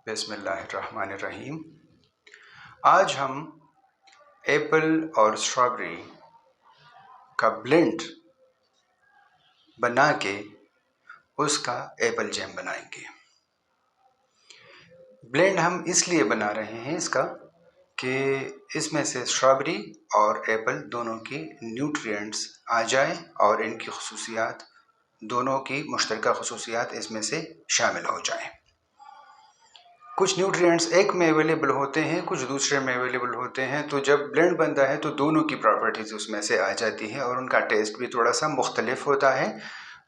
बिस्मिल्लाहिर्रहमानिर्रहीम। आज हम एप्पल और स्ट्रॉबेरी का ब्लेंड बना के उसका एप्पल जैम बनाएंगे। ब्लेंड हम इसलिए बना रहे हैं इसका कि इसमें से स्ट्रॉबेरी और एप्पल दोनों की न्यूट्रिएंट्स आ जाए और इनकी खुसूसियात, दोनों की मुश्तरका खुसूसियात इसमें से शामिल हो जाएं। कुछ न्यूट्रिएंट्स एक में अवेलेबल होते हैं, कुछ दूसरे में अवेलेबल होते हैं, तो जब ब्लेंड बनता है तो दोनों की प्रॉपर्टीज़ उसमें से आ जाती हैं और उनका टेस्ट भी थोड़ा सा मुख्तलिफ होता है।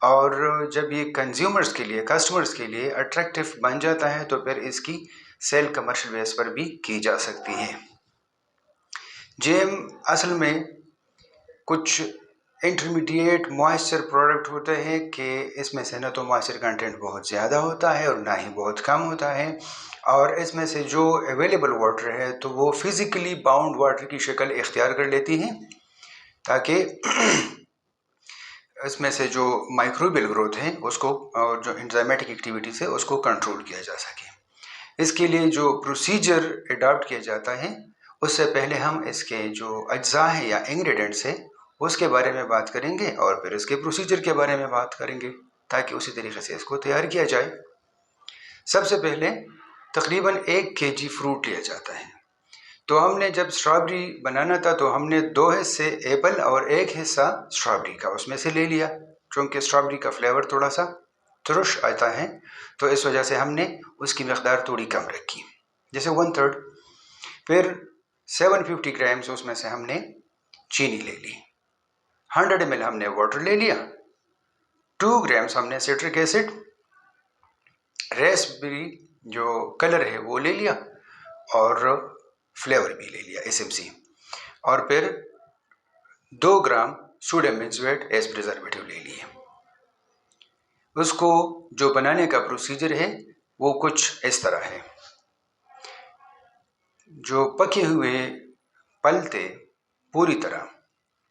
और जब ये कंज्यूमर्स के लिए, कस्टमर्स के लिए अट्रैक्टिव बन जाता है तो फिर इसकी सेल कमर्शियल बेस पर भी की जा सकती है। जैम असल में कुछ इंटरमीडिएट मॉइस्चर प्रोडक्ट होते हैं कि इसमें से ना तो मॉइस्चर कंटेंट बहुत ज़्यादा होता है और ना ही बहुत कम होता है, और इसमें से जो अवेलेबल वाटर है तो वो फिज़िकली बाउंड वाटर की शक्ल इख्तियार कर लेती है ताकि इसमें से जो माइक्रोबियल ग्रोथ है उसको और जो एंजाइमेटिक एक्टिविटीज़ है उसको कंट्रोल किया जा सके। इसके लिए जो प्रोसीजर अडॉप्ट किया जाता है उससे पहले हम इसके जो अज्जा हैं या इंग्रेडिएंट्स है उसके बारे में बात करेंगे और फिर इसके प्रोसीजर के बारे में बात करेंगे ताकि उसी तरीके से इसको तैयार किया जाए। सबसे पहले तकरीबन 1 kg फ्रूट लिया जाता है। तो हमने जब स्ट्रॉबेरी बनाना था तो हमने 2 हिस्से एप्पल और 1 हिस्सा स्ट्रॉबेरी का उसमें से ले लिया, क्योंकि स्ट्रॉबेरी का फ्लेवर थोड़ा सा तुरश आता है तो इस वजह से हमने उसकी मकदार थोड़ी कम रखी, जैसे 1/3। फिर 750 ग्राम्स उसमें से हमने चीनी ले ली, 100 ml हमने वाटर ले लिया, 2 ग्राम्स हमने सिट्रिक एसिड, रेस्पबेरी जो कलर है वो ले लिया और फ्लेवर भी ले लिया SMC, और फिर 2 gram sodium benzoate as preservative ले लिए। उसको जो बनाने का प्रोसीजर है वो कुछ इस तरह है। जो पके हुए पलते पूरी तरह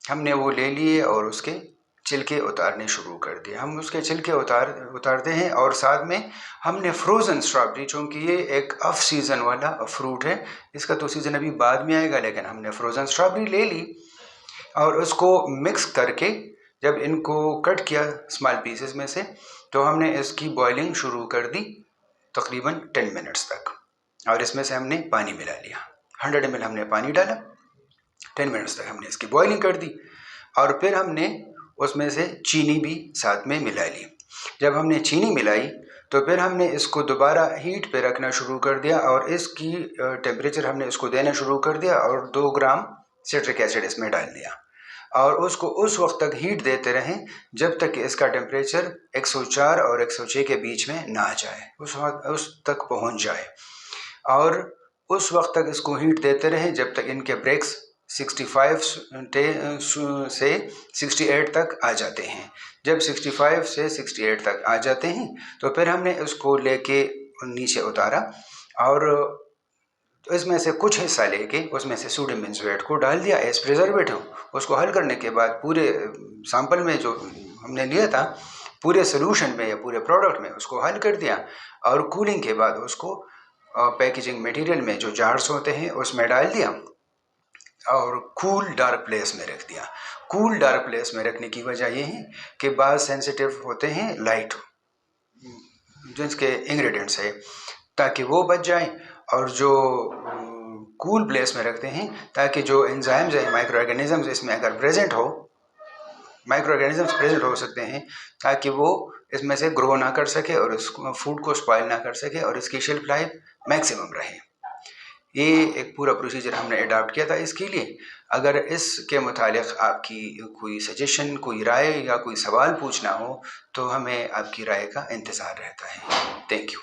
हमने वो ले लिए और उसके छिलके उतारने शुरू कर दिए। हम उसके छिलके उतारते हैं और साथ में हमने फ्रोज़न स्ट्रॉबेरी, चूँकि ये एक ऑफ सीज़न वाला फ्रूट है, इसका तो सीज़न अभी बाद में आएगा, लेकिन हमने फ्रोज़न स्ट्रॉबेरी ले ली और उसको मिक्स करके जब इनको कट किया स्मॉल पीसेस में से तो हमने इसकी बॉइलिंग शुरू कर दी तकरीबन 10 मिनट्स तक, और इसमें से हमने पानी मिला लिया। 100 ml हमने पानी डाला, 10 मिनट्स तक हमने इसकी बॉइलिंग कर दी और फिर हमने उसमें से चीनी भी साथ में मिला ली। जब हमने चीनी मिलाई तो फिर हमने इसको दोबारा हीट पे रखना शुरू कर दिया और इसकी टेम्परेचर हमने इसको देना शुरू कर दिया और 2 ग्राम सिट्रिक एसिड इसमें डाल दिया और उसको उस वक्त तक हीट देते रहें जब तक कि इसका टेम्परेचर 104 और 106 के बीच में ना आ जाए, उस तक पहुंच जाए, और उस वक्त तक इसको हीट देते रहें जब तक इनके ब्रेक्स 65 से 68 तक आ जाते हैं। जब 65 से 68 तक आ जाते हैं तो फिर हमने उसको लेके नीचे उतारा और इसमें से कुछ हिस्सा लेके उसमें से सोडियम बेंजोएट को डाल दिया एज प्रिजर्वेटिव। उसको हल करने के बाद पूरे सैंपल में जो हमने लिया था पूरे सोल्यूशन में या पूरे प्रोडक्ट में उसको हल कर दिया और कूलिंग के बाद उसको पैकेजिंग मटेरियल में जो जार्स होते हैं उसमें डाल दिया और कूल डार्क प्लेस में रख दिया। कूल डार्क प्लेस में रखने की वजह यह है कि बाज़ सेंसिटिव होते हैं लाइट जिसके इंग्रेडिएंट्स है, ताकि वो बच जाए, और जो कूल प्लेस में रखते हैं ताकि जो एंजाइम्स है, माइक्रो ऑर्गेनिजम्स इसमें अगर प्रेजेंट हो, माइक्रो ऑर्गेनिजम्स प्रेजेंट हो सकते हैं ताकि वो इसमें से ग्रो ना कर सके और इस फूड को स्पॉइल ना कर सके और इसकी शेल्फ लाइफ मैक्सिमम रहे। ये एक पूरा प्रोसीजर हमने अडॉप्ट किया था इसके लिए। अगर इसके मुतालिक आपकी कोई सजेशन, कोई राय या कोई सवाल पूछना हो तो हमें आपकी राय का इंतज़ार रहता है। Thank you.